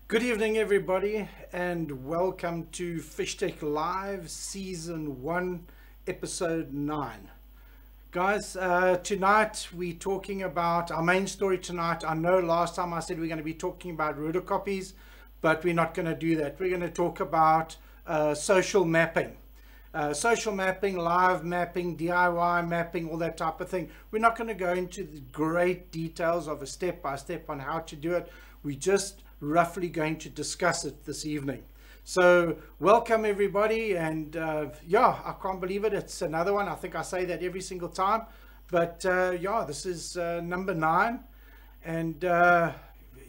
Good evening, everybody, and welcome to FishTec Live Season 1, Episode 9. Guys, tonight we're talking about our main story tonight. I know last time I said we're going to be talking about rhodocopies, but we're not going to do that. We're going to talk about social mapping. Social mapping, live mapping, DIY mapping, all that type of thing. We're not going to go into the great details of a step-by-step on how to do it. We just roughly going to discuss it this evening. So welcome everybody, and yeah, I can't believe it, it's another one. I think I say that every single time, but yeah, this is number 9, and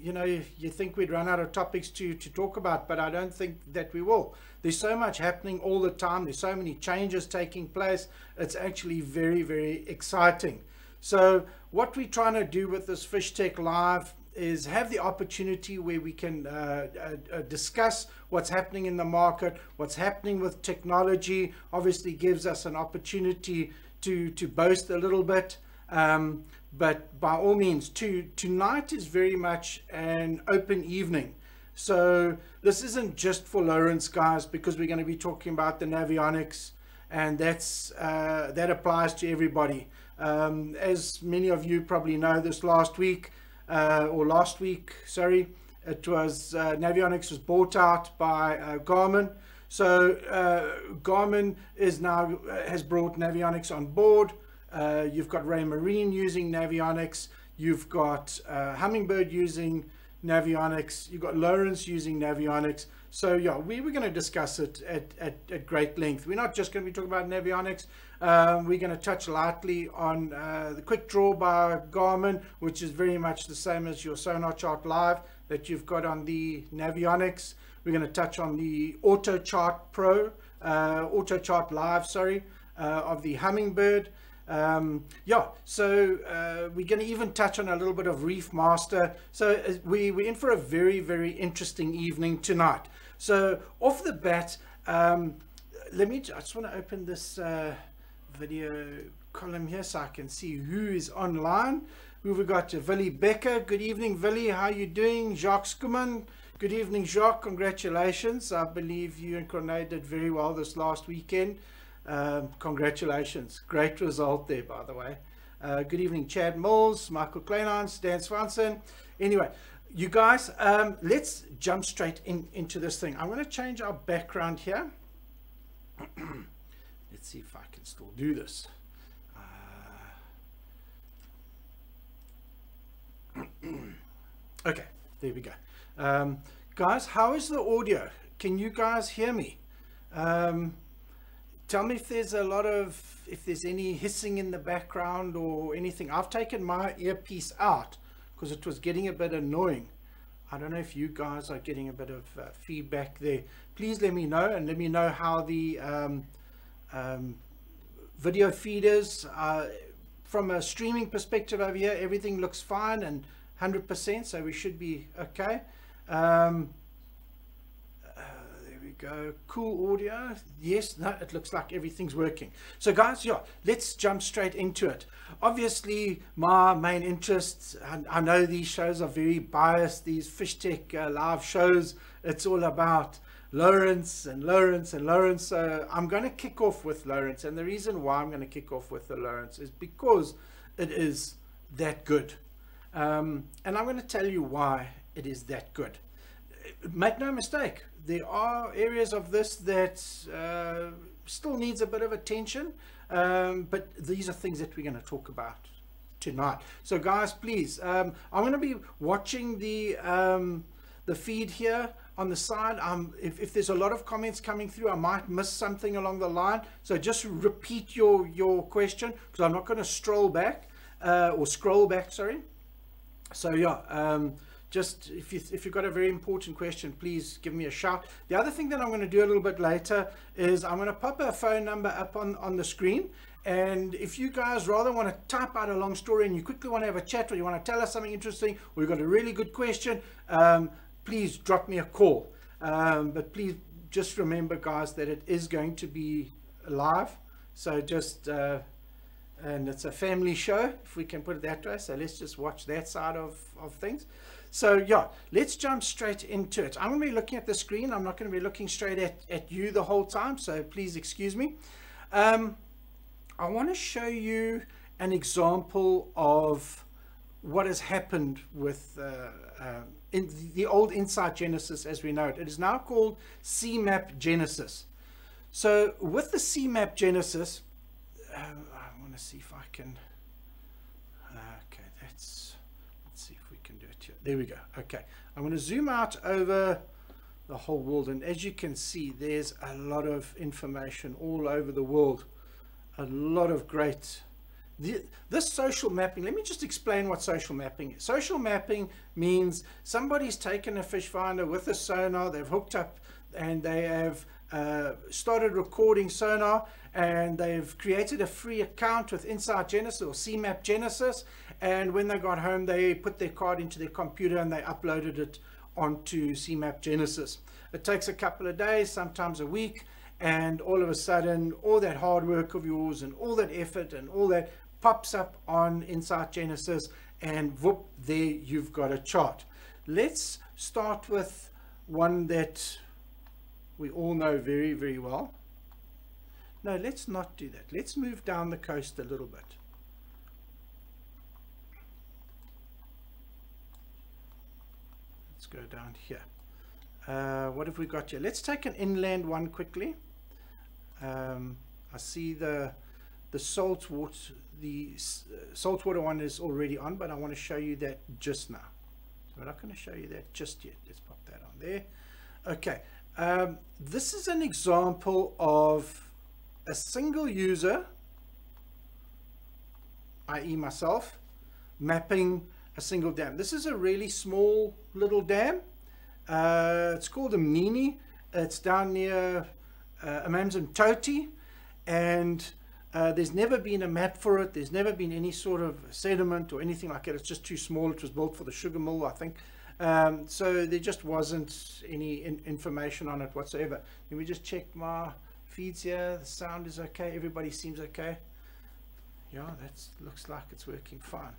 you know, you think we'd run out of topics to talk about, but I don't think that we will. There's so much happening all the time, there's so many changes taking place. It's actually very, very exciting. So what we're trying to do with this FishTec Live is have the opportunity where we can discuss what's happening in the market, what's happening with technology. Obviously gives us an opportunity to boast a little bit, but by all means, tonight is very much an open evening. So this isn't just for Lawrence, guys, because we're going to be talking about the navionics, and that applies to everybody. As many of you probably know, this last week, sorry, it was navionics was bought out by Garmin. So Garmin is now has brought navionics on board. You've got Ray Marine using navionics, you've got Humminbird using navionics, you've got Lawrence using navionics. So yeah, we were going to discuss it at great length. We're not just going to be talking about navionics. We're going to touch lightly on the quick draw by Garmin, which is very much the same as your Sonar Chart Live that you've got on the navionics. We're going to touch on the Auto Chart Live, sorry, of the Humminbird. Yeah, so we're going to even touch on a little bit of Reef Master. So we're in for a very, very interesting evening tonight. So off the bat, I just want to open this video column here so I can see who is online. We've got Willie Becker. Good evening, Willie. How are you doing? Jacques Skuman. Good evening, Jacques. Congratulations. I believe you and Cornet did very well this last weekend. Congratulations. Great result there, by the way. Good evening, Chad Mills, Michael Kleinans, Dan Swanson. Anyway, you guys, let's jump straight into this thing. I'm going to change our background here. Let's see if I can still do this. Okay, there we go. Guys, how is the audio? Can you guys hear me? Tell me if there's if there's any hissing in the background or anything. I've taken my earpiece out because it was getting a bit annoying. I don't know if you guys are getting a bit of feedback there. Please let me know, and let me know how the video feed is. From a streaming perspective over here, everything looks fine and 100%, so we should be okay. Go cool audio. Yes, no, it looks like everything's working. So guys, yeah, let's jump straight into it. Obviously my main interest, I know these shows are very biased, these FishTec Live shows, it's all about Lawrence and Lawrence and Lawrence. So I'm going to kick off with Lawrence, and the reason why I'm going to kick off with the Lawrence is because it is that good, and I'm going to tell you why it is that good. Make no mistake, there are areas of this that still needs a bit of attention, but these are things that we're going to talk about tonight. So guys, please, I'm going to be watching the feed here on the side. If there's a lot of comments coming through, I might miss something along the line, so just repeat your question, because I'm not going to scroll back, sorry. So yeah, just if you've got a very important question, please give me a shout. The other thing that I'm going to do a little bit later is I'm going to pop a phone number up on the screen, and if you guys rather want to type out a long story and you quickly want to have a chat, or you want to tell us something interesting, or you've got a really good question, please drop me a call. But please just remember, guys, that it is going to be live, so just and it's a family show, if we can put it that way. So let's just watch that side of things. So yeah, let's jump straight into it. I'm going to be looking at the screen. I'm not going to be looking straight at you the whole time, so please excuse me. I want to show you an example of what has happened with in the old Insight Genesis as we know it. It is now called CMAP Genesis. So with the CMAP Genesis, I want to see if I can, okay, let's see if we can do it here. There we go. Okay, I'm going to zoom out over the whole world, and as you can see, there's a lot of information all over the world, a lot of great. This social mapping, let me just explain what social mapping is. Social mapping means somebody's taken a fish finder with a sonar, they've hooked up and they have started recording sonar, and they've created a free account with Insight Genesis or CMAP Genesis, and when they got home they put their card into their computer and they uploaded it onto CMAP Genesis. It takes a couple of days, sometimes a week, and all of a sudden all that hard work of yours and all that effort and all that pops up on Insight Genesis, and whoop, there you've got a chart. Let's start with one that we all know very, very well. No, let's not do that. Let's move down the coast a little bit. Let's go down here. What have we got here? Let's take an inland one quickly. I see the saltwater one is already on, but I want to show you that just now. So we're not going to show you that just yet. Let's pop that on there. Okay, this is an example of a single user, i.e. myself, mapping a single dam. This is a really small little dam. It's called Mnini. It's down near Amanzimtoti, and there's never been a map for it. There's never been any sort of sediment or anything like that. It's just too small. It was built for the sugar mill, I think. So there just wasn't any information on it whatsoever. Let me just check my feeds here. The sound is okay. Everybody seems okay. Yeah, that looks like it's working fine.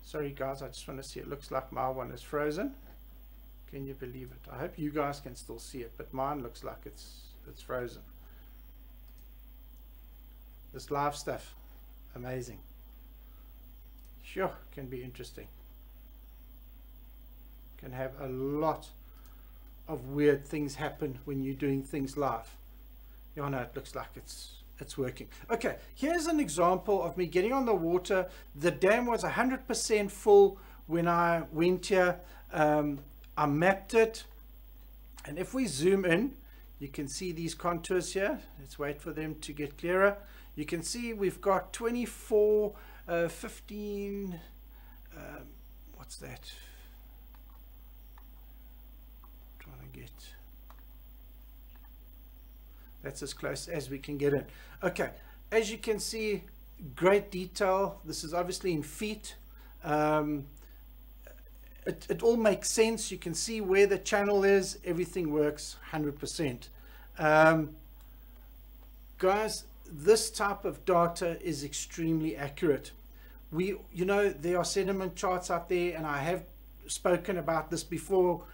Sorry guys, I just want to see. It looks like my one is frozen. Can you believe it? I hope you guys can still see it, but mine looks like it's frozen. This live stuff, amazing. Sure, can be interesting. Can have a lot of weird things happen when you're doing things live. Yeah, no, it looks like it's working. Okay, here's an example of me getting on the water. The dam was 100% full when I went here. I mapped it, and if we zoom in, you can see these contours here. Let's wait for them to get clearer. You can see we've got 24, 15, what's that? Trying to get, that's as close as we can get in. Okay, as you can see, great detail. This is obviously in feet. It all makes sense. You can see where the channel is. Everything works 100%. Guys, this type of data is extremely accurate. You know, there are sediment charts out there, and I have spoken about this before,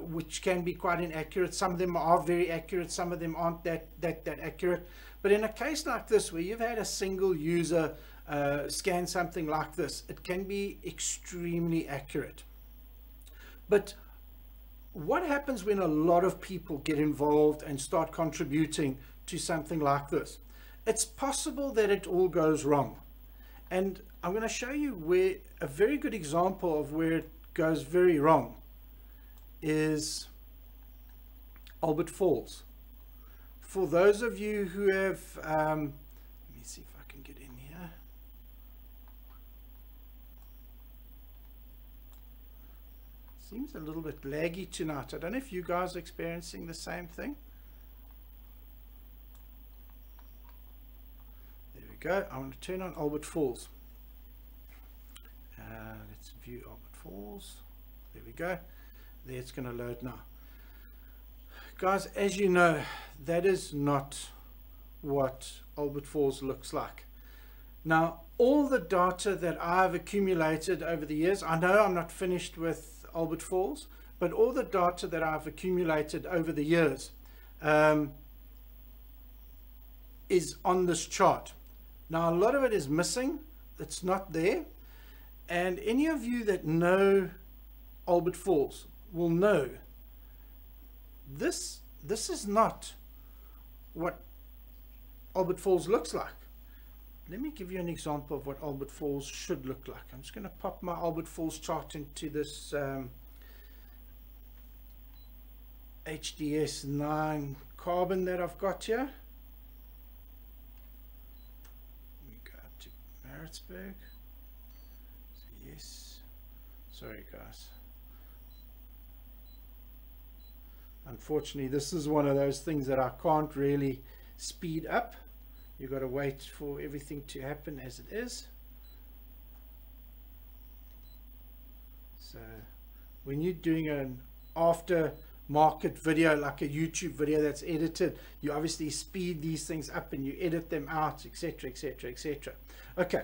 which can be quite inaccurate. Some of them are very accurate, some of them aren't that accurate. But in a case like this, where you've had a single user scan something like this, it can be extremely accurate. But what happens when a lot of people get involved and start contributing to something like this? It's possible that it all goes wrong. And I'm going to show you where a very good example of where it goes very wrong is Albert Falls. For those of you who have, let me see if I can get in here. Seems a little bit laggy tonight. I don't know if you guys are experiencing the same thing. There we go. I want to turn on Albert Falls. Let's view Albert Falls. There we go. There, it's going to load now. Guys, as you know, that is not what Albert Falls looks like. Now, all the data that I've accumulated over the years, I know I'm not finished with Albert Falls, but all the data that I've accumulated over the years is on this chart. Now, a lot of it is missing. It's not there. And any of you that know Albert Falls will know this is not what Albert Falls looks like. Let me give you an example of what Albert Falls should look like. I'm just going to pop my Albert Falls chart into this HDS9 carbon that I've got here. Let me go up to Maritzburg. So yes, sorry guys. Unfortunately, this is one of those things that I can't really speed up. You've got to wait for everything to happen as it is. So when you're doing an after market video, like a YouTube video that's edited, you obviously speed these things up and you edit them out, etc, etc, etc. Okay,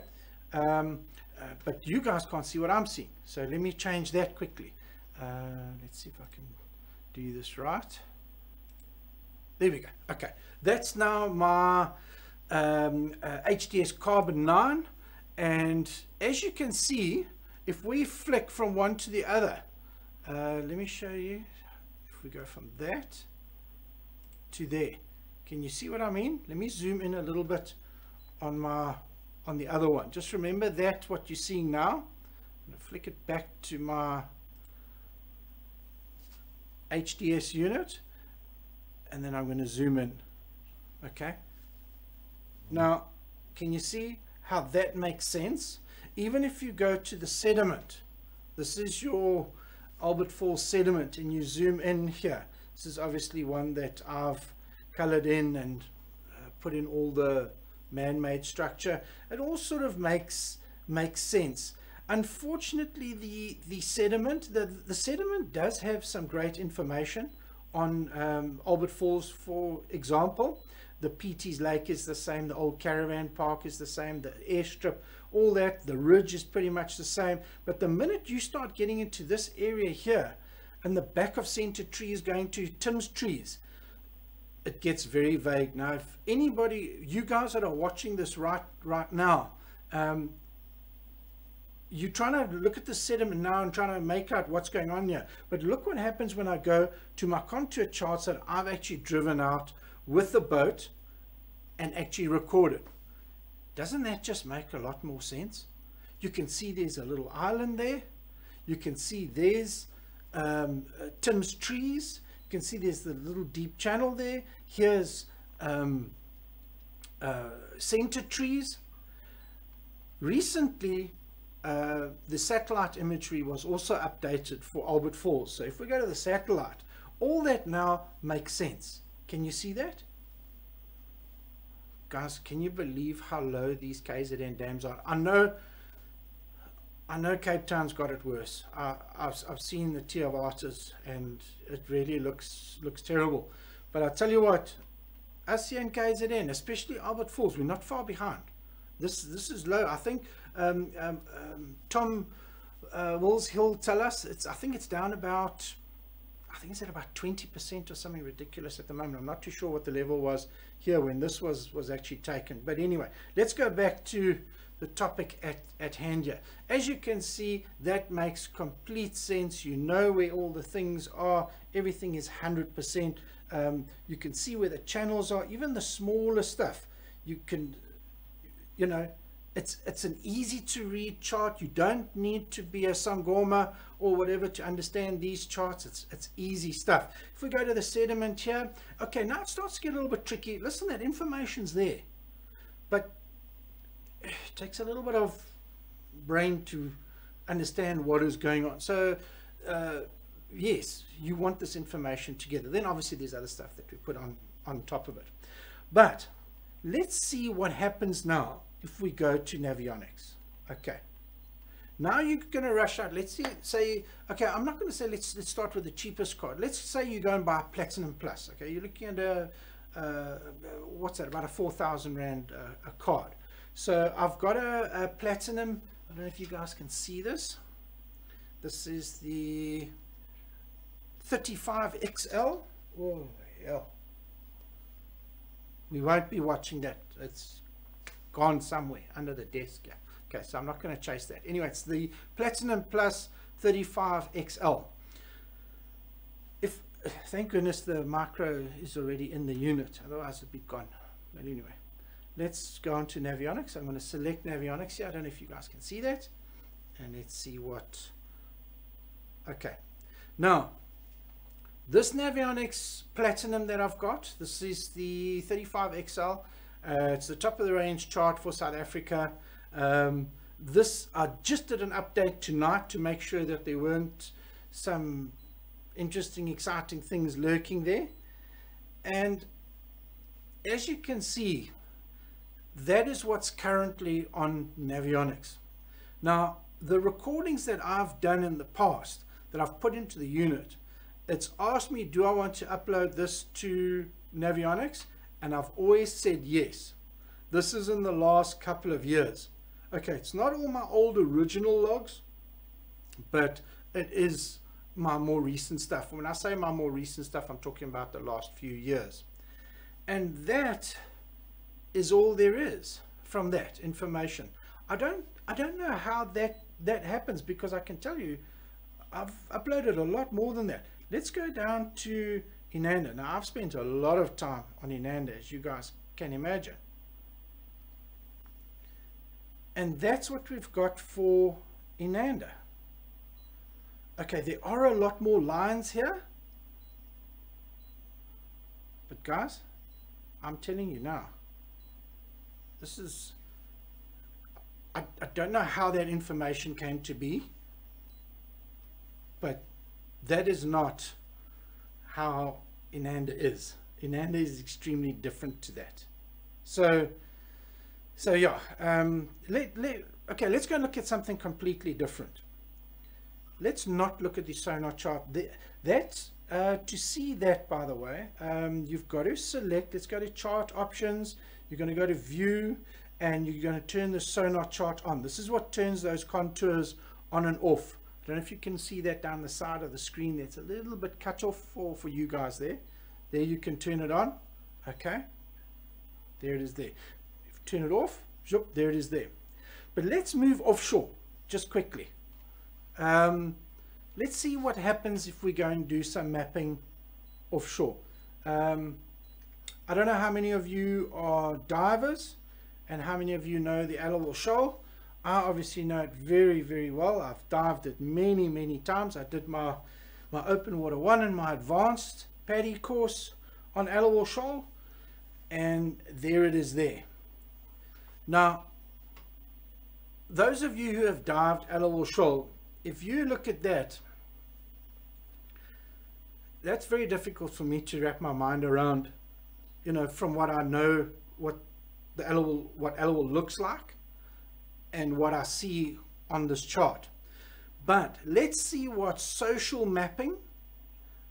but you guys can't see what I'm seeing, so let me change that quickly. Let's see if I can do this right. There we go. Okay, that's now my HDS carbon 9, and as you can see, if we flick from one to the other, let me show you. If we go from that to there, can you see what I mean? Let me zoom in a little bit on the other one. Just remember that what you're seeing now. I'm going to flick it back to my HDS unit, and then I'm going to zoom in. Okay, now can you see how that makes sense? Even if you go to the sediment, this is your Albert Falls sediment, and you zoom in here, this is obviously one that I've colored in and put in all the man-made structure. It all sort of makes sense. Unfortunately, the sediment, the sediment does have some great information on Albert Falls. For example, the Petey's Lake is the same, the old caravan park is the same, the airstrip, all that, the ridge is pretty much the same. But the minute you start getting into this area here, and the back of Center Trees going to Tim's Trees, it gets very vague. Now, if anybody, you guys that are watching this right now, you're trying to look at the sediment now and trying to make out what's going on here. But look what happens when I go to my contour charts that I've actually driven out with the boat and actually recorded. Doesn't that just make a lot more sense? You can see there's a little island there. You can see there's Tim's Trees. You can see there's the little deep channel there. Here's Center Trees. Recently, the satellite imagery was also updated for Albert Falls. So if we go to the satellite, all that now makes sense. Can you see that? Guys, can you believe how low these KZN dams are? I know Cape Town's got it worse. I've seen the Tier of Artists, and it really looks terrible. But I tell you what, us here in KZN, especially Albert Falls, we're not far behind. This is low. I think Tom Wills, he'll tell us, I think it's down about, I think it's at about 20% or something ridiculous at the moment. I'm not too sure what the level was here when this was actually taken. But anyway, let's go back to the topic at hand here. As you can see, that makes complete sense. You know where all the things are. Everything is 100%. You can see where the channels are, even the smaller stuff. You can, you know, it's an easy to read chart. You don't need to be a Sangoma or whatever to understand these charts. It's easy stuff. If we go to the sediment here, okay, now it starts to get a little bit tricky. Listen, that information's there, but it takes a little bit of brain to understand what is going on. So yes, you want this information together. Then obviously there's other stuff that we put on top of it. But let's see what happens now if we go to Navionics. Okay, now you're going to rush out. Let's say, okay, I'm not going to say let's start with the cheapest card. Let's say you go and buy Platinum Plus. Okay, you're looking at what's that, about a 4,000 Rand a card. So I've got a platinum. I don't know if you guys can see this. This is the 35XL. Oh hell, we won't be watching that. It's gone somewhere under the desk here. Okay, so I'm not going to chase that. Anyway, it's the Platinum Plus 35XL. Thank goodness the micro is already in the unit, otherwise it'd be gone. But anyway, let's go on to Navionics. I'm going to select Navionics here. I don't know if you guys can see that. And let's see what... Okay. Now, this Navionics Platinum that I've got, this is the 35XL. It's the top of the range chart for South Africa. This, I just did an update tonight to make sure that there weren't some interesting, exciting things lurking there. And as you can see, that is what's currently on Navionics. Now, the recordings that I've done in the past that I've put into the unit, it's asked me, do I want to upload this to Navionics? And I've always said yes. This is in the last couple of years. Okay, it's not all my old original logs, but it is my more recent stuff. When I say my more recent stuff, I'm talking about the last few years. And that is all there is from that information. I don't know how that happens, because I can tell you I've uploaded a lot more than that. Let's go down to Inanda. Now, I've spent a lot of time on Inanda, as you guys can imagine. And that's what we've got for Inanda. Okay, there are a lot more lines here. But guys, I'm telling you now, this is... I don't know how that information came to be, but that is not how Inanda is. Inanda is extremely different to that. So yeah, okay, let's go and look at something completely different. Let's not look at the sonar chart. To see that, by the way, you've got to select, let's go to chart options, you're going to go to view, and you're going to turn the sonar chart on. This is what turns those contours on and off. I don't know if you can see that down the side of the screen. That's a little bit cut off for you guys there. There you can turn it on. Okay. There it is there. If you turn it off, there it is there. But let's move offshore just quickly. Let's see what happens if we go and do some mapping offshore. I don't know how many of you are divers and how many of you know the Allowal Shoal. I obviously know it very, very well. I've dived it many, many times. I did my open water 1 and my advanced PADI course on Allowal Shoal, and there it is there. Now, those of you who have dived Allowal Shoal, if you look at that, that's very difficult for me to wrap my mind around, you know, from what I know, what Allowal looks like and what I see on this chart. But let's see what social mapping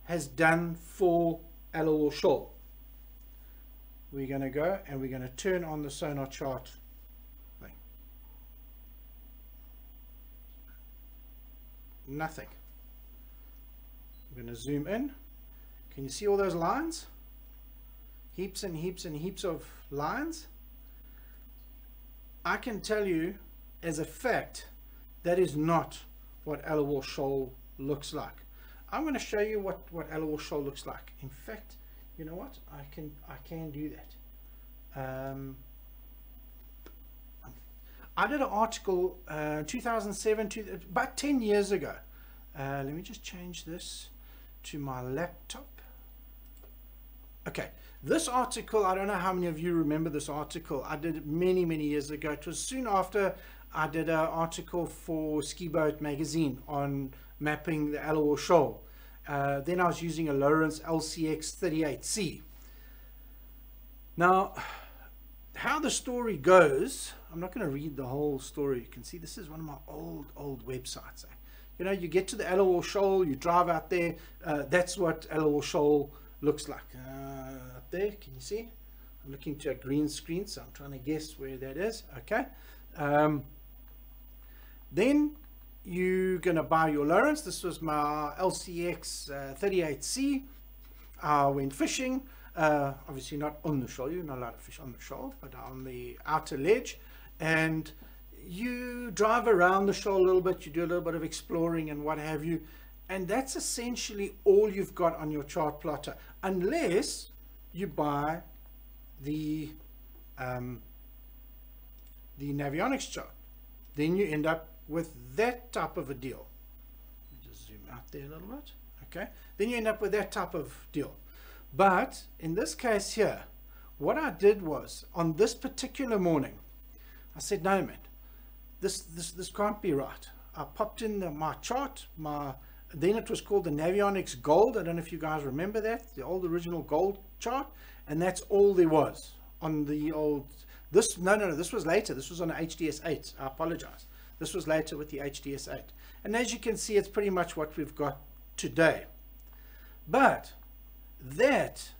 has done for Allowal Shoal. We're going to go and we're going to turn on the sonar chart thing. Nothing. I'm going to zoom in. Can you see all those lines? Heaps and heaps and heaps of lines. I can tell you as a fact that is not what Allowal Shoal looks like. I'm going to show you what Allowal Shoal looks like. In fact, you know what? I can do that. I did an article 2007, about 10 years ago. Let me just change this to my laptop. Okay, this article, I don't know how many of you remember this article. I did it many, many years ago. It was soon after I did an article for Ski Boat magazine on mapping the Allowal Shoal. Then I was using a Lawrence LCX 38C. Now, how the story goes, I'm not going to read the whole story. You can see this is one of my old websites. You know, you get to the Allowal Shoal, you drive out there. That's what Allowal Shoal looks like. there. Can you see? I'm looking to a green screen, so I'm trying to guess where that is. Okay. Then you're going to buy your Lawrence. This was my LCX 38C. I went fishing, obviously not on the shoal. You're not allowed to fish on the shoal, but on the outer ledge. And you drive around the shoal a little bit, you do a little bit of exploring and what have you. And that's essentially all you've got on your chart plotter, unless you buy the Navionics chart. Then you end up with that type of a deal. Just zoom out there a little bit. Okay, then you end up with that type of deal. But in this case here, what I did was, on this particular morning, I said, no man, this can't be right. I popped in my chart, then it was called the Navionics Gold. I don't know if you guys remember that, the old original gold chart, and that's all there was on the old. This was later. This was on the HDS 8. I apologize. This was later with the HDS 8, and as you can see, it's pretty much what we've got today. But that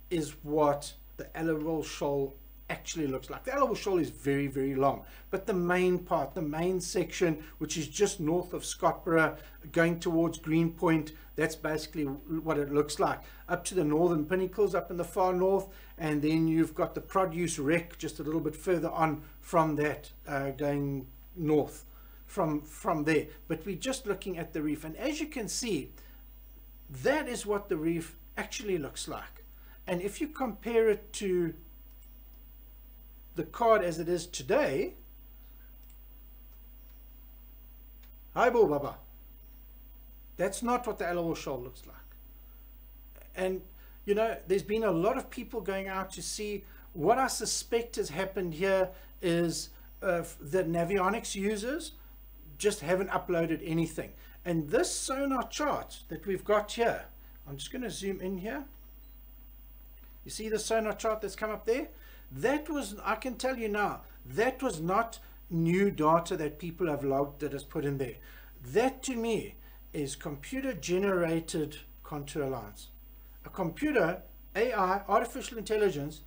is what the Allowell Shoal actually looks like. The Allowell Shoal is very, very long, but the main part, the main section, which is just north of Scottsboro going towards Greenpoint, that's basically what it looks like, up to the northern pinnacles up in the far north. And then you've got the produce wreck just a little bit further on from that, going north from there. But we're just looking at the reef, and as you can see, that is what the reef actually looks like. And if you compare it to the card as it is today, hi Bo Baba, that's not what the Allowell Shoal looks like. And you know, there's been a lot of people going out to see. What I suspect has happened here is the Navionics users just haven't uploaded anything. And this sonar chart that we've got here, I'm just going to zoom in here. You see the sonar chart that's come up there? That was, I can tell you now, that was not new data that people have logged that is put in there. That to me is computer generated contour lines. A computer, AI, artificial intelligence,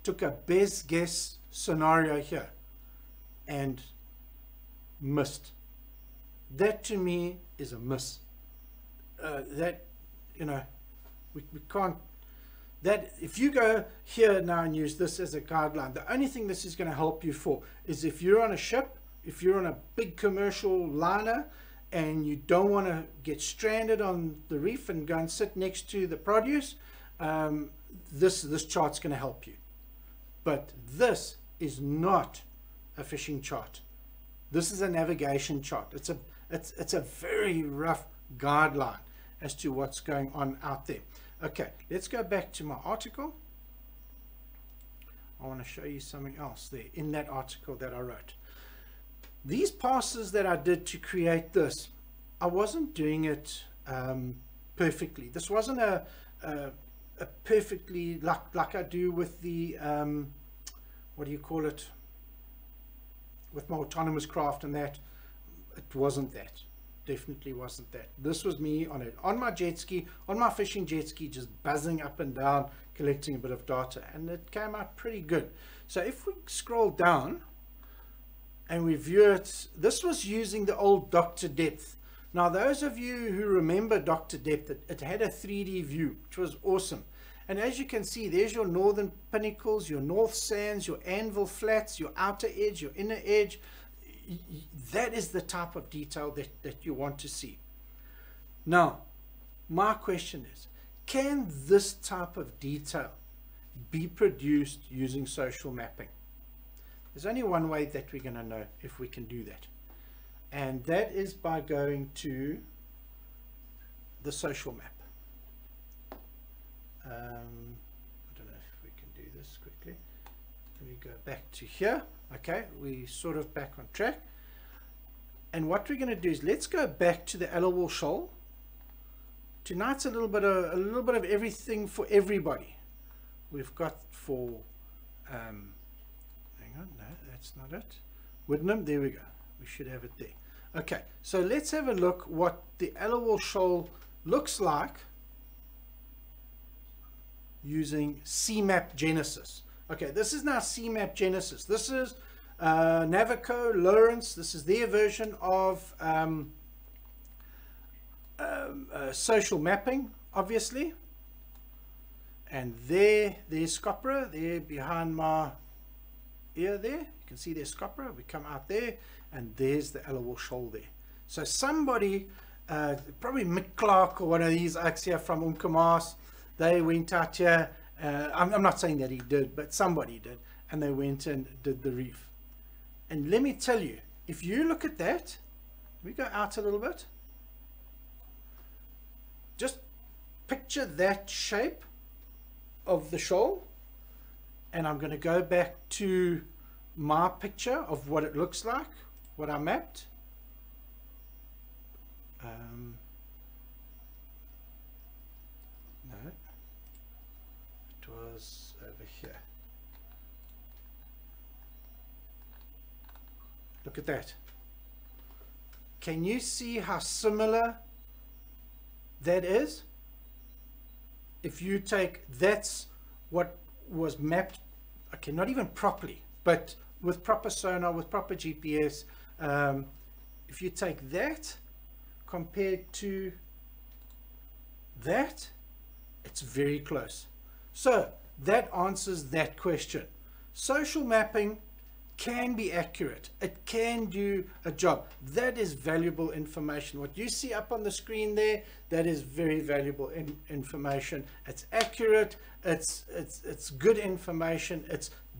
took a best guess scenario here and missed. That to me is a miss. That, you know, we can't. That if you go here now and use this as a guideline, the only thing this is going to help you for is if you're on a ship, if you're on a big commercial liner and you don't want to get stranded on the reef and go and sit next to the produce, this chart's going to help you. But this is not a fishing chart. This is a navigation chart. It's a very rough guideline as to what's going on out there. Okay, let's go back to my article. I want to show you something else there in that article that I wrote. These passes that I did to create this, I wasn't doing it perfectly. This wasn't a perfectly like I do with the what do you call it, with my autonomous craft and that. It wasn't that. Definitely wasn't that. This was me on my jet ski, on my fishing jet ski, just buzzing up and down, collecting a bit of data, and it came out pretty good. So if we scroll down and we view it, this was using the old Dr. Depth. Now those of you who remember Dr. Depth, it had a 3D view, which was awesome. And as you can see, there's your northern pinnacles, your north sands, your anvil flats, your outer edge, your inner edge. That is the type of detail that you want to see. Now, my question is, can this type of detail be produced using social mapping? There's only one way that we're going to know if we can do that. And that is by going to the social map. I don't know if we can do this quickly. Let me go back to here. Okay, we're sort of back on track. And what we're going to do is let's go back to the Allowell Shoal. Tonight's a little bit of everything for everybody. We've got for hang on, no, that's not it. Widdenham, there we go. We should have it there. Okay, so let's have a look what the Allowell Shoal looks like using CMap Genesis. Okay, this is now CMap Genesis. This is Navico, Lawrence. This is their version of social mapping, obviously. And there's Scopra, there behind my ear there. You can see there's Scopra. We come out there, and there's the Allowal Shoal there. So somebody, probably Mick Clark or one of these acts here from Umkomaas, they went out here. I'm not saying that he did, but somebody did, and they went and did the reef. And let me tell you, if you look at that, we go out a little bit. Just picture that shape of the shoal, and I'm going to go back to my picture of what it looks like, what I mapped. No, it was over here. Look at that. Can you see how similar that is? If you take, that's what was mapped, okay, not even properly, but with proper sonar, with proper GPS. If you take that compared to that, it's very close. So that answers that question. Social mapping can be accurate. It can do a job. That is valuable information. What you see up on the screen there, that is very valuable information. It's accurate. It's good information.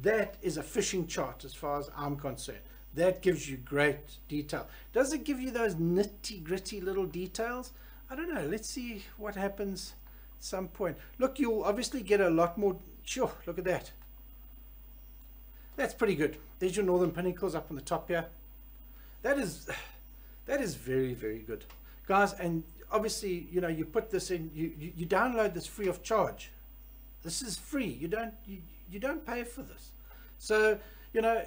That is a fishing chart as far as I'm concerned. That gives you great detail. Does it give you those nitty gritty little details? I don't know. Let's see what happens at some point. Look, you'll obviously get a lot more. Sure, look at that. That's pretty good. There's your northern pinnacles up on the top here. That is very, very good, guys. And obviously, you know, you put this in, you download this free of charge. This is free. You don't pay for this. So, you know,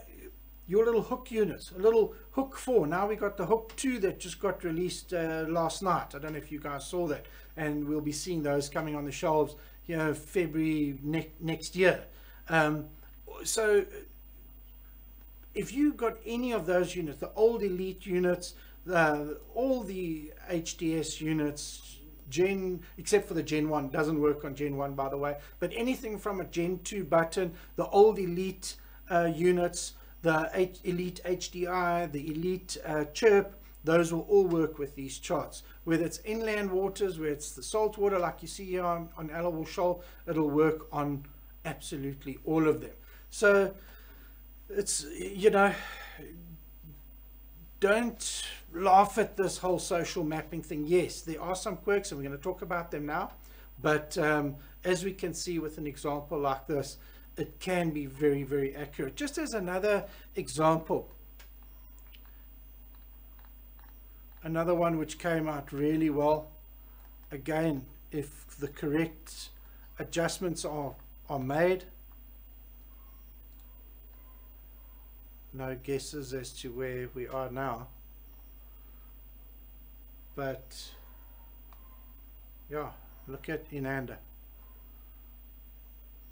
your little hook units, a little hook 4. Now we got the hook 2 that just got released last night. I don't know if you guys saw that, and we'll be seeing those coming on the shelves, you know, February next year. So if you got any of those units, the old Elite units, all the HDS units, except for the Gen 1, doesn't work on Gen 1, by the way, but anything from a Gen 2 button, the old Elite units, the Elite HDI, the Elite Chirp, those will all work with these charts. Whether it's inland waters, where it's the salt water like you see here on Allowal Shoal, it'll work on absolutely all of them. So it's, you know, don't laugh at this whole social mapping thing. Yes, there are some quirks, and we're going to talk about them now, but as we can see with an example like this, it can be very, very accurate. Just as another example, another one which came out really well, again, if the correct adjustments are made. No guesses as to where we are now, but yeah, look at Inanda.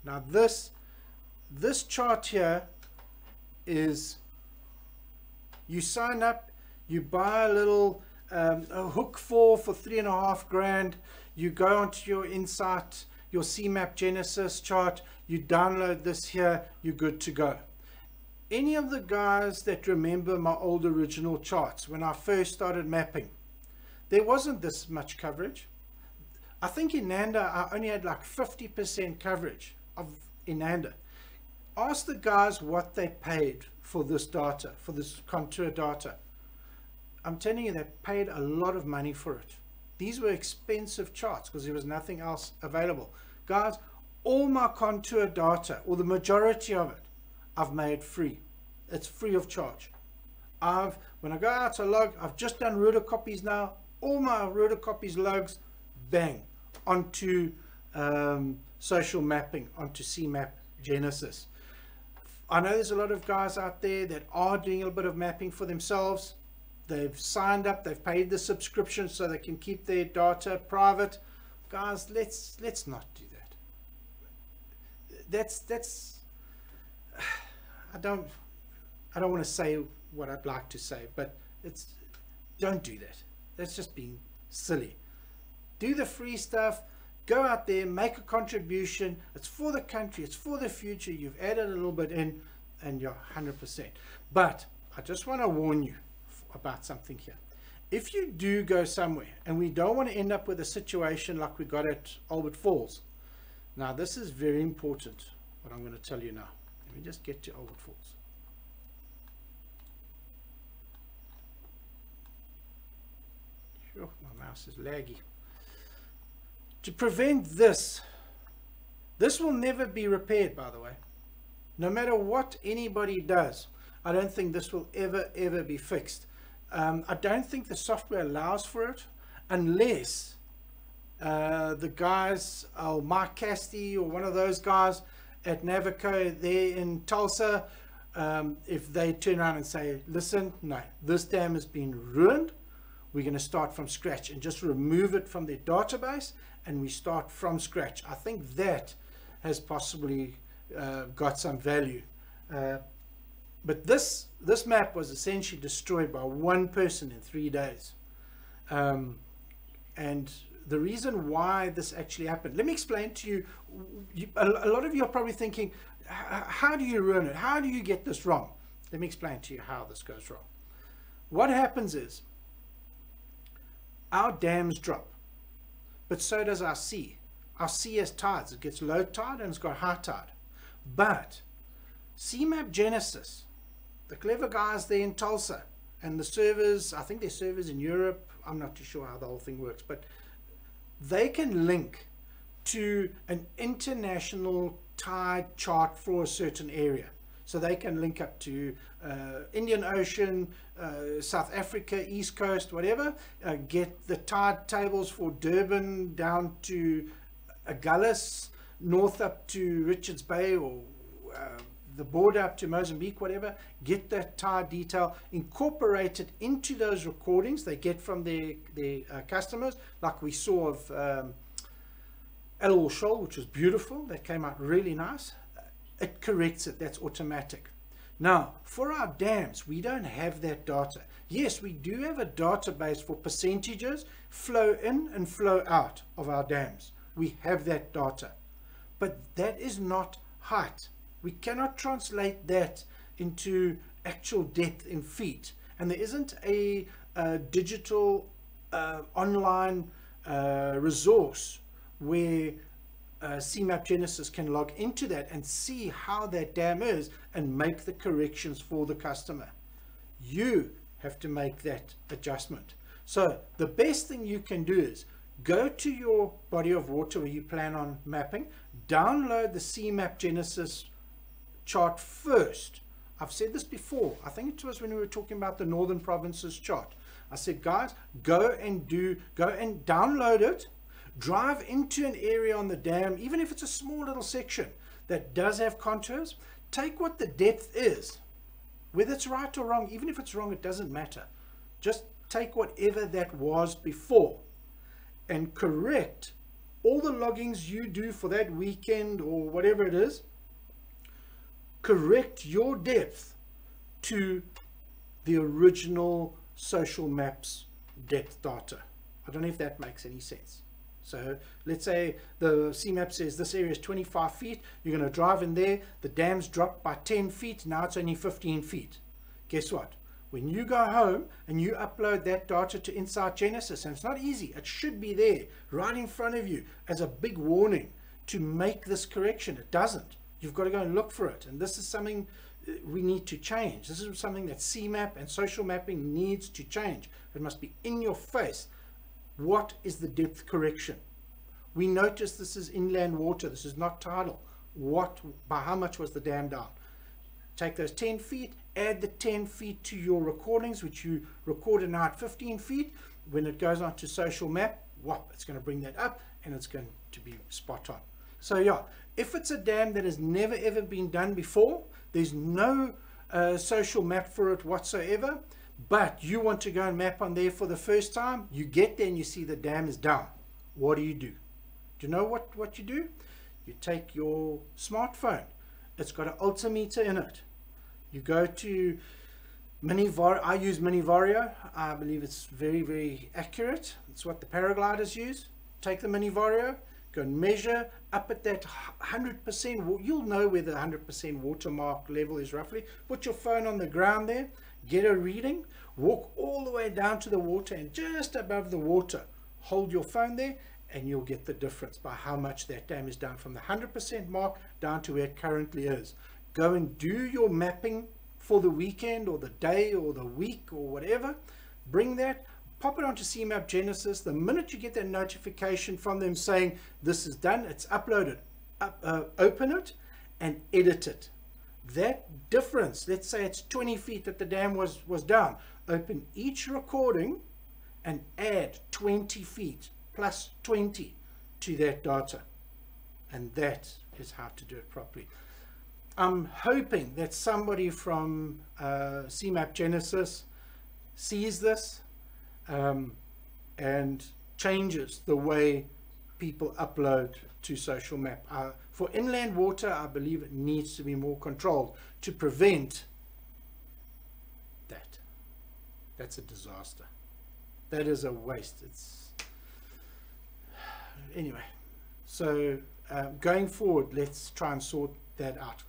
Now this chart here is, you sign up, you buy a little a hook 4 for $3.5 grand, you go onto your Insight, your CMap Genesis chart, you download this here, you're good to go. Any of the guys that remember my old original charts when I first started mapping, there wasn't this much coverage. I think in Nanda I only had like 50% coverage of Inanda. Ask the guys what they paid for this data, for this contour data. I'm telling you, they paid a lot of money for it. These were expensive charts because there was nothing else available. Guys, all my contour data, or the majority of it, I've made free. It's free of charge. When I go out to log, I've just done rotor copies now. All my rotor copies logs, bang, onto social mapping, onto CMap Genesis. I know there's a lot of guys out there that are doing a bit of mapping for themselves. They've signed up, they've paid the subscription so they can keep their data private. Guys, let's not do that. that's I don't want to say what I'd like to say, but don't do that. That's just being silly. Do the free stuff. Go out there, make a contribution. It's for the country, it's for the future. You've added a little bit in, and you're 100%. But I just want to warn you about something here. If you do go somewhere, and we don't want to end up with a situation like we got at Albert Falls. Now, this is very important, what I'm going to tell you now. Let me just get to Albert Falls. Sure, my mouse is laggy. To prevent this will never be repaired, by the way. No matter what anybody does, I don't think this will ever be fixed. I don't think the software allows for it, unless the guys, Mike Casti or one of those guys at Navico there in Tulsa, if they turn around and say, listen, no, this dam has been ruined, we're going to start from scratch, and just remove it from their database, and we start from scratch. I think that has possibly got some value. But this map was essentially destroyed by one person in 3 days. And the reason why this actually happened, let me explain to you. A lot of you are probably thinking, how do you ruin it? How do you get this wrong? Let me explain to you how this goes wrong. What happens is, our dams drop, but so does our sea. Our sea has tides. It gets low tide and it's got high tide. But CMAP Genesis, the clever guys there in Tulsa, and the servers, I think their servers in Europe, I'm not too sure how the whole thing works, but they can link to an international tide chart for a certain area. So they can link up to Indian Ocean, South Africa, East Coast, whatever, get the tide tables for Durban down to Agulhas, north up to Richards Bay, or the border up to Mozambique, whatever, get that tide detail, incorporate it into those recordings they get from their customers, like we saw of Elwell Shoal, which was beautiful. That came out really nice. It corrects it. That's automatic. Now, for our dams, we don't have that data. Yes, we do have a database for percentages, flow in and flow out of our dams. We have that data. But that is not height. We cannot translate that into actual depth in feet. And there isn't a digital online resource where CMAP Genesis can log into that and see how that dam is and make the corrections for the customer. You have to make that adjustment. So the best thing you can do is go to your body of water where you plan on mapping, download the CMAP Genesis chart first. I've said this before. I think it was when we were talking about the Northern Provinces chart. I said, guys, go and download it. Drive into an area on the dam, even if it's a small little section that does have contours. Take what the depth is, whether it's right or wrong. Even if it's wrong, it doesn't matter. Just take whatever that was before and correct all the loggings you do for that weekend or whatever it is. Correct your depth to the original social maps depth data. I don't know if that makes any sense. So let's say the CMAP says this area is 25 feet. You're going to drive in there. The dam's dropped by 10 feet. Now it's only 15 feet. Guess what? When you go home and you upload that data to Insight Genesis, and it's not easy, it should be there right in front of you as a big warning to make this correction. It doesn't. You've got to go and look for it. And this is something we need to change. This is something that CMAP and social mapping needs to change. It must be in your face. What is the depth correction? We notice this is inland water. This is not tidal. By how much was the dam down? Take those 10 feet, add the 10 feet to your recordings, which you recorded now at 15 feet. When it goes on to social map, whop, it's going to bring that up and it's going to be spot on. So yeah, if it's a dam that has never ever been done before, there's no social map for it whatsoever, but you want to go and map on there for the first time, you get there and you see the dam is down. What do? Do you know what you do? You take your smartphone, it's got an altimeter in it. You go to I use Mini Vario. I believe it's very, very accurate. It's what the paragliders use. Take the Mini Vario, go and measure up at that 100%. You'll know where the 100% watermark level is roughly. Put your phone on the ground there, get a reading, walk all the way down to the water, and just above the water, hold your phone there, and you'll get the difference by how much that dam is down from the 100% mark down to where it currently is. Go and do your mapping for the weekend or the day or the week or whatever. Bring that, pop it onto CMAP Genesis. The minute you get that notification from them saying this is done, it's uploaded, open it and edit it. That difference, let's say it's 20 feet that the dam was down, open each recording and add 20 feet plus 20 to that data, and that is how to do it properly. I'm hoping that somebody from CMAP Genesis sees this and changes the way people upload to Social Map. For inland water, I believe it needs to be more controlled to prevent that. That's a disaster. That is a waste. Anyway, so going forward, let's try and sort that out.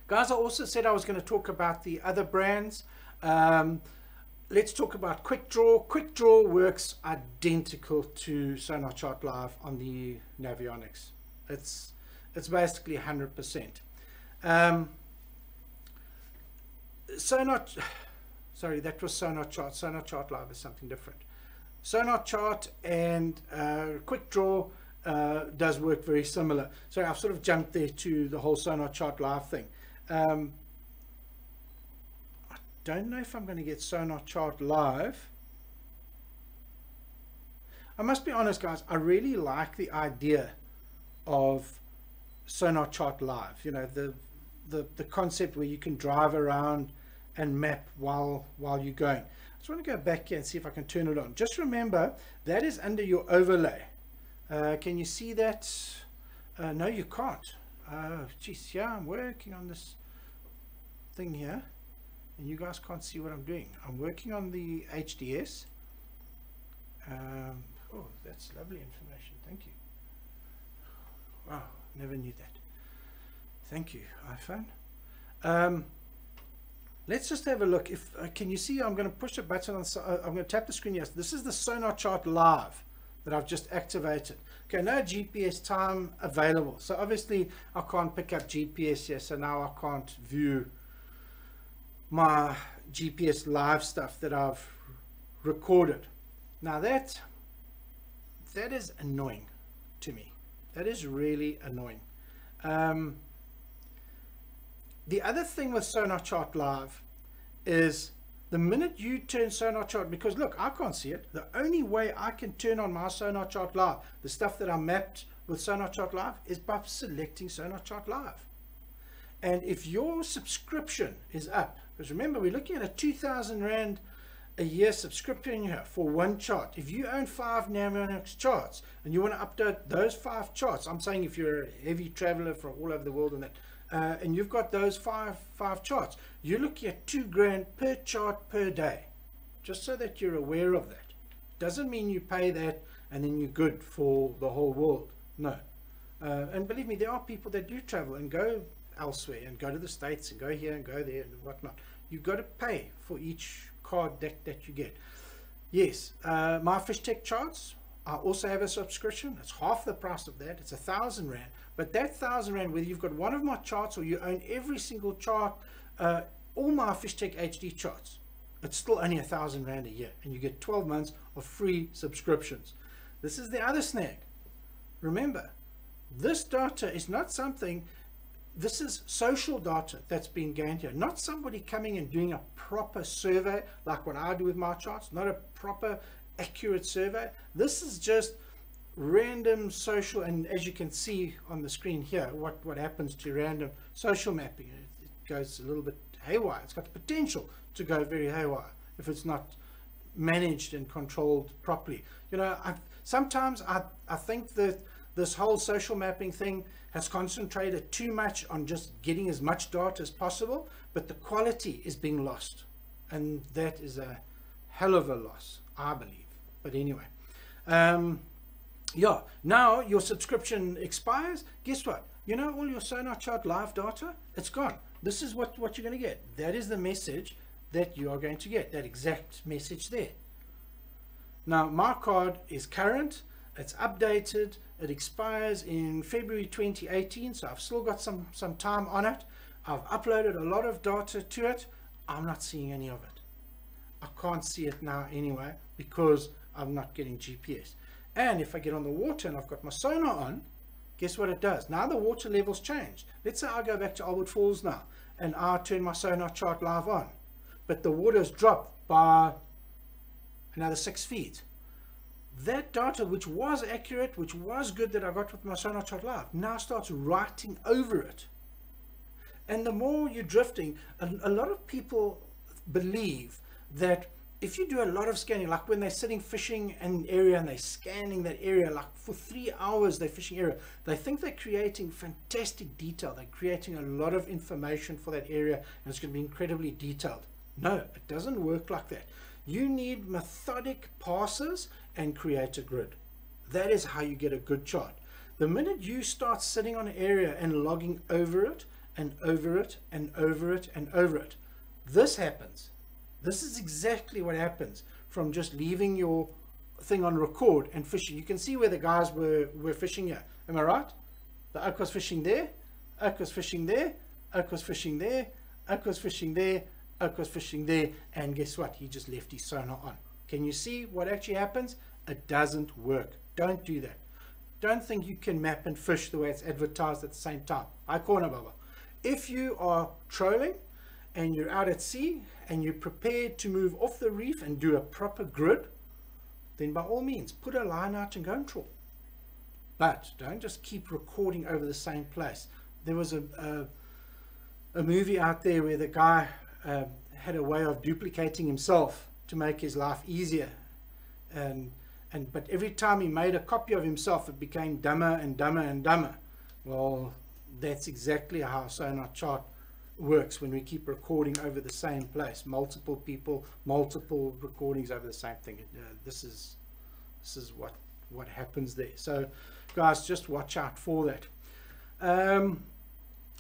Guys, I also said I was going to talk about the other brands. Let's talk about Quick Draw. Quick Draw works identical to Sonar Chart Live on the Navionics. It's basically 100%. Sorry, that was Sonar Chart. Sonar Chart Live is something different. Sonar Chart and Quick Draw does work very similar. So I've sort of jumped there to the whole Sonar Chart Live thing. I don't know if I'm going to get Sonar Chart Live. I must be honest, guys, I really like the idea of Sonar Chart Live. You know, the concept where you can drive around and map while you're going. I just want to go back here and see if I can turn it on. Just remember, that is under your overlay. Can you see that? No, you can't. Geez, yeah, I'm working on this thing here, and you guys can't see what I'm doing. I'm working on the HDS. Oh, that's lovely information. Thank you. Wow, never knew that. Thank you, iPhone. Let's just have a look. If can you see? I'm going to push a button on. I'm going to tap the screen. Yes, this is the Sonar Chart Live that I've just activated. Okay, no GPS time available. So obviously I can't pick up GPS here. So now I can't view my GPS live stuff that I've recorded. Now that is annoying to me. That is really annoying. The other thing with Sonar Chart Live is the minute you turn Sonar Chart, because look, I can't see it. The only way I can turn on my Sonar Chart Live, the stuff that I mapped with Sonar Chart Live, is by selecting Sonar Chart Live. And if your subscription is up, because remember, we're looking at a 2,000 Rand a year subscription here for one chart. If you own 5 Navionics charts and you want to update those 5 charts, I'm saying if you're a heavy traveler from all over the world and that, and you've got those five charts, you're looking at 2 grand per chart per day. Just so that you're aware of that. Doesn't mean you pay that and then you're good for the whole world. No. And believe me, there are people that do travel and go elsewhere and go to the States and go here and go there and whatnot. You've got to pay for each card that you get. Yes, my FishTec charts, I also have a subscription. It's half the price of that. It's 1,000 Rand. But that 1,000 Rand, whether you've got one of my charts or you own every single chart, all my FishTec HD charts, it's still only 1,000 Rand a year, and you get 12 months of free subscriptions. This is the other snag. Remember, this data is not something, this is social data that's being gained here, not somebody coming and doing a proper survey like what I do with my charts, not a proper accurate survey. This is just random social, and as you can see on the screen here, what happens to random social mapping. It goes a little bit haywire. It's got the potential to go very haywire if it's not managed and controlled properly. You know, sometimes I think that this whole social mapping thing has concentrated too much on just getting as much data as possible, but the quality is being lost, and that is a hell of a loss, I believe. But anyway, yeah, now your subscription expires. Guess what? You know, all your Sonar Chart Live data, it's gone. This is what you're going to get. That is the message that you are going to get, that exact message there. Now, my card is current, it's updated, it expires in February 2018, so I've still got some time on it. I've uploaded a lot of data to it. I'm not seeing any of it. I can't see it now anyway, because I'm not getting GPS. And if I get on the water and I've got my sonar on, guess what it does? Now the water levels change. Let's say I go back to Albert Falls now and I turn my Sonar Chart Live on, but the water's dropped by another 6 feet. That data, which was accurate, which was good, that I got with my Sonar Chart Live, now starts writing over it. And the more you're drifting, a lot of people believe that if you do a lot of scanning, like when they're sitting fishing an area and they're scanning that area, like for 3 hours they're fishing area, they think they're creating fantastic detail, they're creating a lot of information for that area, and it's going to be incredibly detailed. No, it doesn't work like that. You need methodic passes and create a grid. That is how you get a good chart. The minute you start sitting on an area and logging over it and over it and over it and over it, this happens. This is exactly what happens from just leaving your thing on record and fishing. You can see where the guys were fishing here. Am I right? The oak was fishing there, oak was fishing there, oak was fishing there, oak was fishing there, oak was fishing there, and guess what? He just left his sonar on. Can you see what actually happens? It doesn't work. Don't do that. Don't think you can map and fish the way it's advertised at the same time. I corner Baba. If you are trolling and you're out at sea and you're prepared to move off the reef and do a proper grid, then by all means put a line out and go and trawl. But don't just keep recording over the same place. There was a movie out there where the guy had a way of duplicating himself to make his life easier, but every time he made a copy of himself, it became dumber and dumber and dumber. Well, that's exactly how Sonar Chart works when we keep recording over the same place, multiple people, multiple recordings over the same thing. This is what happens there. So guys, just watch out for that.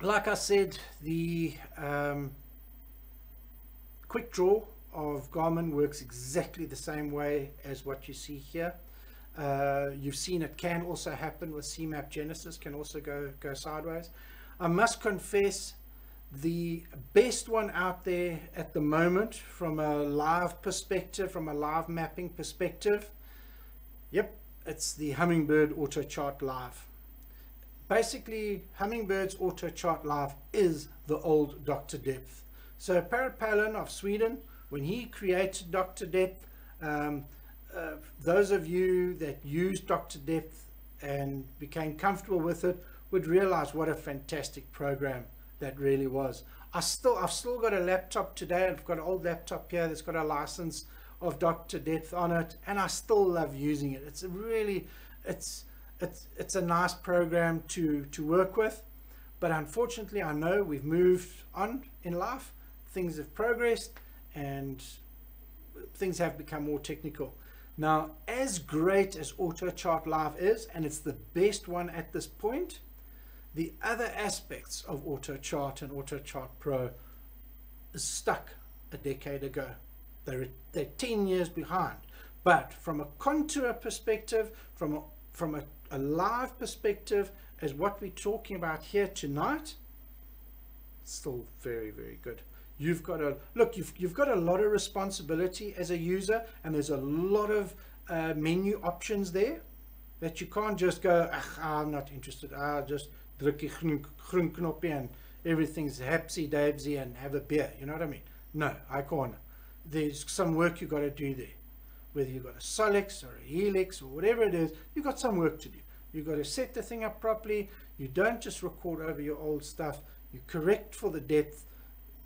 Like I said, the quick draw of Garmin works exactly the same way as what you see here. You've seen it can also happen with CMAP Genesis, can also go sideways. I must confess, the best one out there at the moment from a live perspective, from a live mapping perspective, yep, it's the Humminbird Auto Chart Live. Basically, Hummingbird's Auto Chart Live is the old Dr. Depth. So Parrot Palin of Sweden, when he created Dr. Depth, those of you that use Dr. Depth and became comfortable with it would realize what a fantastic program that really was. I've still got a laptop today. I've got an old laptop here that's got a license of Dr. Depth on it, and I still love using it. It's really, it's a nice program to work with. But unfortunately, I know we've moved on in life. Things have progressed and things have become more technical. Now, as great as Auto Chart Live is, and it's the best one at this point, the other aspects of Auto Chart and Auto Chart Pro is stuck a decade ago. They're 10 years behind. But from a contour perspective, from a live perspective, as what we're talking about here tonight, still very, very good. You've got a look, you've got a lot of responsibility as a user, and there's a lot of menu options there that you can't just go, I'm not interested, just druk die groen knoppie and everything's hapsy-dabsy and have a beer. You know what I mean? No, I can't. There's some work you've got to do there. Whether you've got a Solix or a Helix or whatever it is, you've got some work to do. You've got to set the thing up properly. You don't just record over your old stuff. You correct for the depth,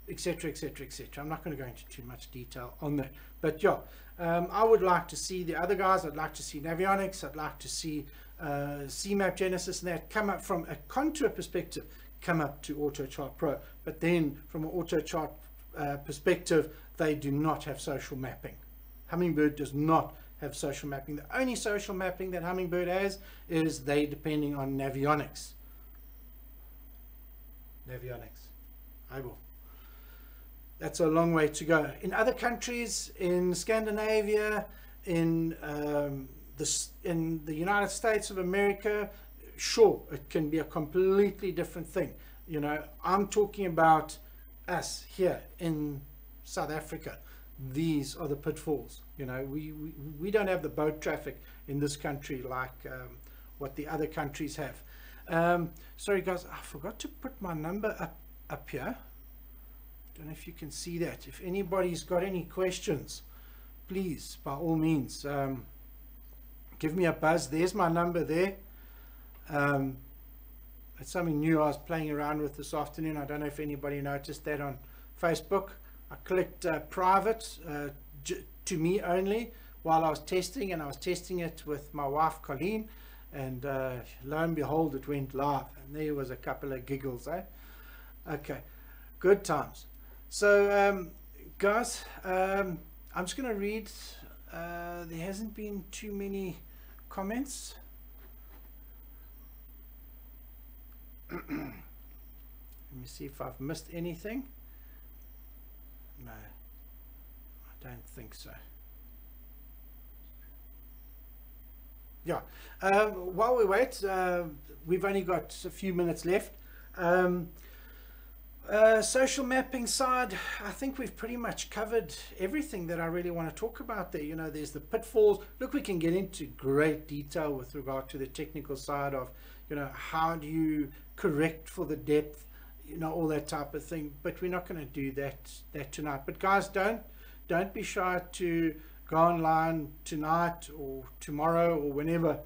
etc, etc, etc. I'm not going to go into too much detail on that, but yeah, I would like to see the other guys. I'd like to see Navionics. I'd like to see CMAP Genesis and that come up from a contour perspective, come up to AutoChart Pro. But then from an AutoChart perspective, they do not have social mapping. Hummingbird does not have social mapping. The only social mapping that Hummingbird has is they depending on Navionics. I will. That's a long way to go. In other countries, in Scandinavia, in the United States of America, sure, it can be a completely different thing. You know, I'm talking about us here in South Africa. These are the pitfalls. You know, we don't have the boat traffic in this country like what the other countries have. Sorry guys, I forgot to put my number up here. Don't know if you can see that. If anybody's got any questions, please, by all means, give me a buzz. There's my number there. It's something new I was playing around with this afternoon. I don't know if anybody noticed that on Facebook. I clicked private to me only while I was testing, and I was testing it with my wife Colleen, and lo and behold, it went live, and there was a couple of giggles, eh? Okay, good times. So guys, I'm just going to read. There hasn't been too many comments. Let me see if I've missed anything. No, I don't think so. Yeah, while we wait, we've only got a few minutes left. Social mapping side, I think we've pretty much covered everything that I really want to talk about there. You know, there's the pitfalls. Look, we can get into great detail with regard to the technical side of, you know, how do you correct for the depth, you know, all that type of thing. But we're not going to do that tonight. But guys, don't be shy to go online tonight or tomorrow or whenever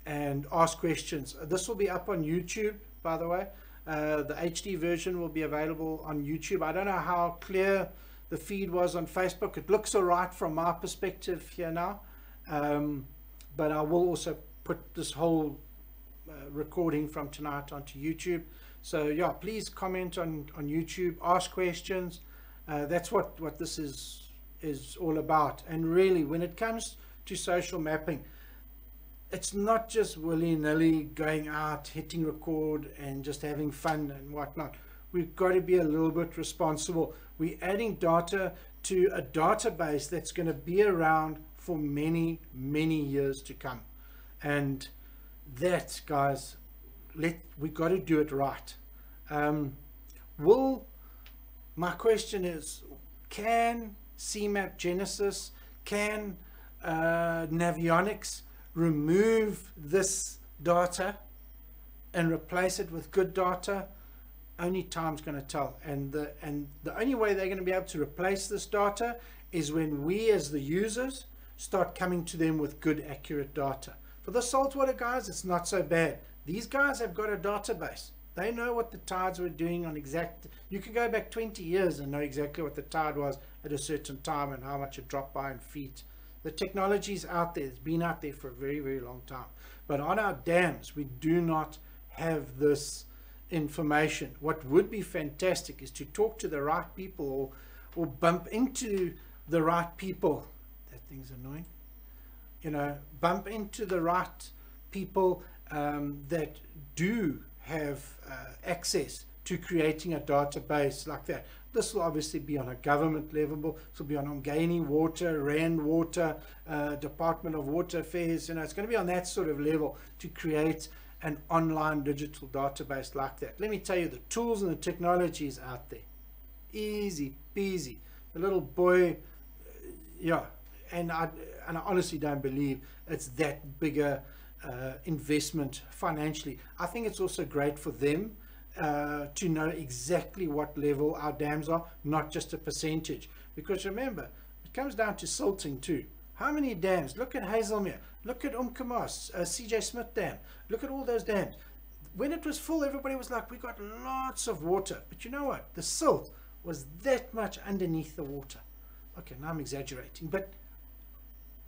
and ask questions. This will be up on YouTube, by the way. The HD version will be available on YouTube. I don't know how clear the feed was on Facebook. It looks all right from my perspective here now, but I will also put this whole recording from tonight onto YouTube. So yeah, please comment on YouTube, ask questions. That's what this is all about. And really, when it comes to social mapping, it's not just willy-nilly going out, hitting record and just having fun and whatnot. We've got to be a little bit responsible. We're adding data to a database that's going to be around for many, many years to come. And that, guys, we've got to do it right. My question is, can CMAP Genesis, can Navionics remove this data and replace it with good data? Only time's going to tell. And the only way they're going to be able to replace this data is when we as the users start coming to them with good, accurate data. For the saltwater guys, it's not so bad. These guys have got a database. They know what the tides were doing on exact. You can go back 20 years and know exactly what the tide was at a certain time and how much it dropped by in feet. The technology's out there. It's been out there for a very, very long time. But on our dams, we do not have this information. What would be fantastic is to talk to the right people or bump into the right people. That thing's annoying. You know, bump into the right people that do have access to creating a database like that. This will obviously be on a government level. This will be on Ongani Water, Rand Water, Department of Water Affairs. You know, it's going to be on that sort of level to create an online digital database like that. Let me tell you, the tools and the technology is out there. Easy peasy. The little boy, yeah. And I honestly don't believe it's that bigger investment financially. I think it's also great for them to know exactly what level our dams are, not just a percentage. Because remember, it comes down to silting too. How many dams? Look at Hazelmere, look at Umkomaas, CJ Smith Dam, look at all those dams. When it was full, everybody was like, we got lots of water. But you know what? The silt was that much underneath the water. Okay, now I'm exaggerating, but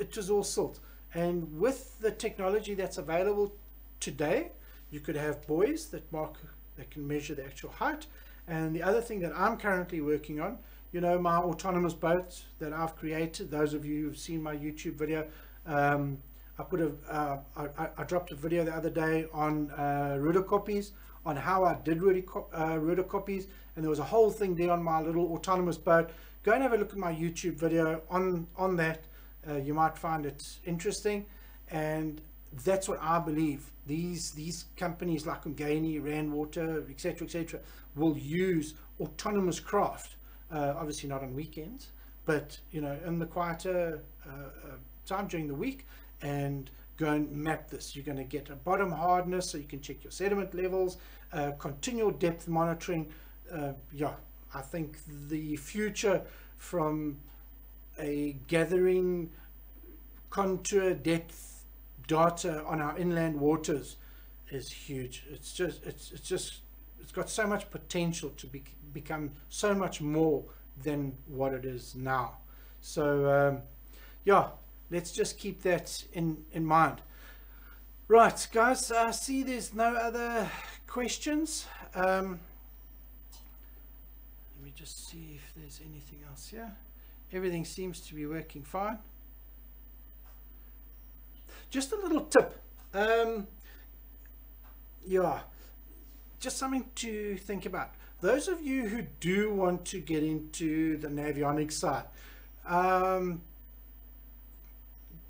it was all silt. And with the technology that's available today. You could have buoys that can measure the actual height. And the other thing that I'm currently working on, you know, my autonomous boat that I've created. Those of you who've seen my YouTube video, I dropped a video the other day on rudder copies, on how I did rudder copies, and there was a whole thing there on my little autonomous boat. Go and have a look at my YouTube video on that. You might find it interesting, and that's what I believe. These companies like Ungaini, Randwater, etc., will use autonomous craft, obviously not on weekends, but you know, in the quieter time during the week, and go and map this. You're going to get a bottom hardness, so you can check your sediment levels, continual depth monitoring. Yeah, I think the future from a gathering contour depth data on our inland waters is huge. It's got so much potential to become so much more than what it is now. So yeah, let's just keep that in mind. Right, guys, I see there's no other questions. Let me just see if there's anything else here. Everything seems to be working fine. Just a little tip. Yeah, just something to think about. Those of you who do want to get into the navionics side,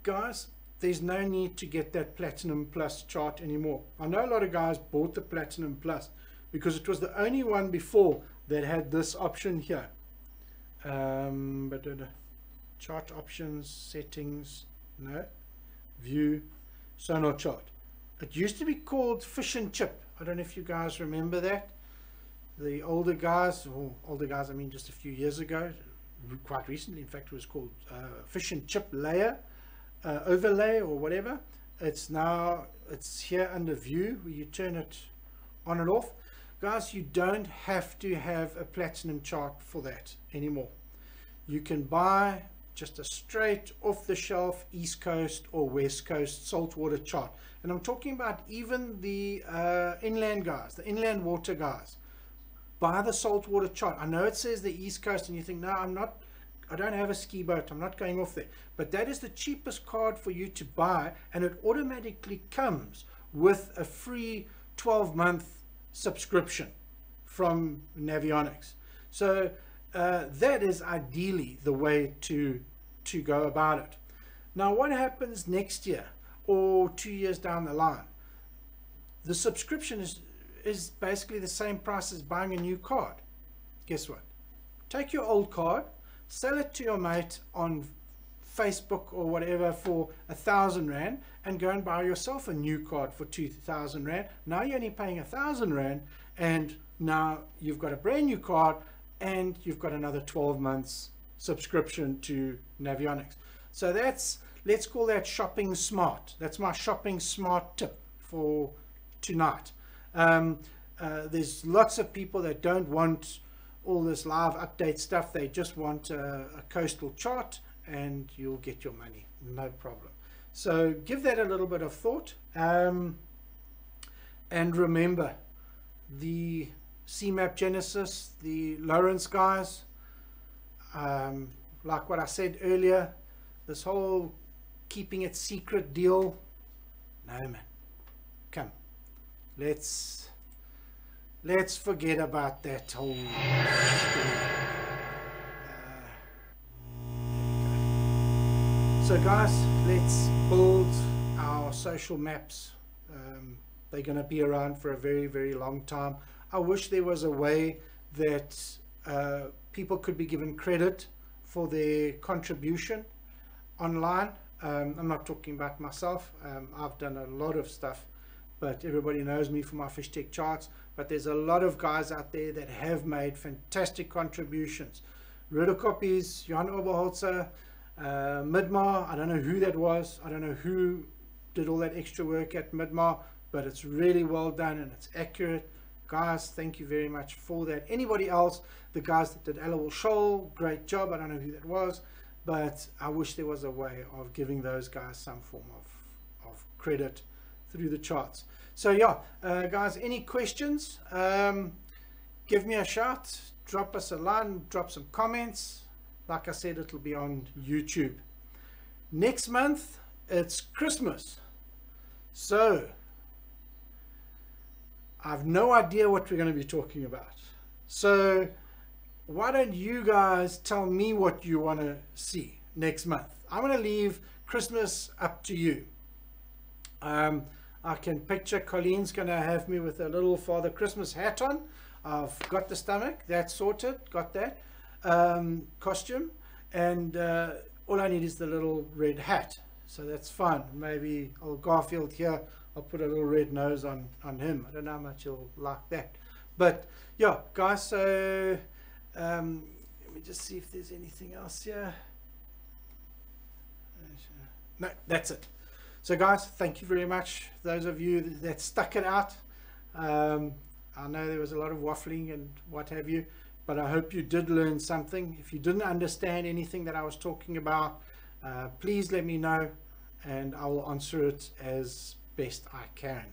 guys, there's no need to get that Platinum Plus chart anymore. I know a lot of guys bought the Platinum Plus because it was the only one before that had this option here. But chart options, settings, no, view, sonar chart. It used to be called Fish and Chip. I don't know if you guys remember that. The older guys, or older guys I mean just a few years ago, quite recently in fact, it was called Fish and Chip layer, overlay or whatever. It's here under view, where you turn it on and off. Guys, you don't have to have a platinum chart for that anymore. You can buy just a straight off the shelf East Coast or West Coast saltwater chart, and I'm talking about even the inland guys, the inland water guys. Buy the saltwater chart. I know it says the East Coast and you think, no, I don't have a ski boat, I'm not going off there, but that is the cheapest card for you to buy, and it automatically comes with a free 12-month subscription from Navionics. So that is ideally the way to go about it. Now what happens next year or 2 years down the line? The subscription is basically the same price as buying a new card. Guess what? Take your old card, sell it to your mate on Facebook or whatever for 1,000 Rand, and go and buy yourself a new card for 2,000 Rand. Now you're only paying 1,000 Rand, and now you've got a brand new card, and you've got another 12 months subscription to Navionics. So let's call that shopping smart. That's my shopping smart tip for tonight. There's lots of people that don't want all this live update stuff. They just want a coastal chart, and you'll get your money, no problem. So give that a little bit of thought, and remember the CMAP Genesis, the Lawrence guys, like what I said earlier, this whole keeping it secret deal, no man, come, let's forget about that whole story. So guys, let's build our social maps. They're going to be around for a very, very long time. I wish there was a way that people could be given credit for their contribution online. I'm not talking about myself. I've done a lot of stuff, but everybody knows me for my FishTec charts. But there's a lot of guys out there that have made fantastic contributions. Rudder copies, Jan Oberholzer, Midmar, I don't know who that was. I don't know who did all that extra work at Midmar, but it's really well done and it's accurate. Guys, thank you very much for that. Anybody else, the guys that did Allowal Shoal, great job. I don't know who that was, but I wish there was a way of giving those guys some form of credit through the charts. So yeah, guys, any questions, give me a shout, drop us a line, drop some comments. Like I said, it'll be on YouTube. Next month it's Christmas, so I've no idea what we're going to be talking about. So why don't you guys tell me what you want to see next month? I'm going to leave Christmas up to you. I can picture Colleen's going to have me with a little Father Christmas hat on. I've got the stomach, that's sorted, got that costume, and all I need is the little red hat, so that's fine. Maybe old Garfield here, I'll put a little red nose on him. I don't know how much he'll like that, but yeah, guys, so let me just see if there's anything else here. No, that's it. So guys, thank you very much, those of you that stuck it out. I know there was a lot of waffling and what have you, but I hope you did learn something. If you didn't understand anything that I was talking about, please let me know and I will answer it as best I can.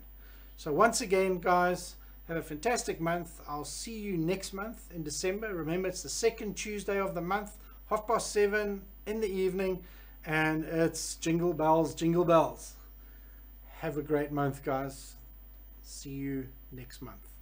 So once again, guys, have a fantastic month. I'll see you next month in December. Remember, it's the second Tuesday of the month, 7:30 in the evening, and it's jingle bells, jingle bells. Have a great month, guys. See you next month.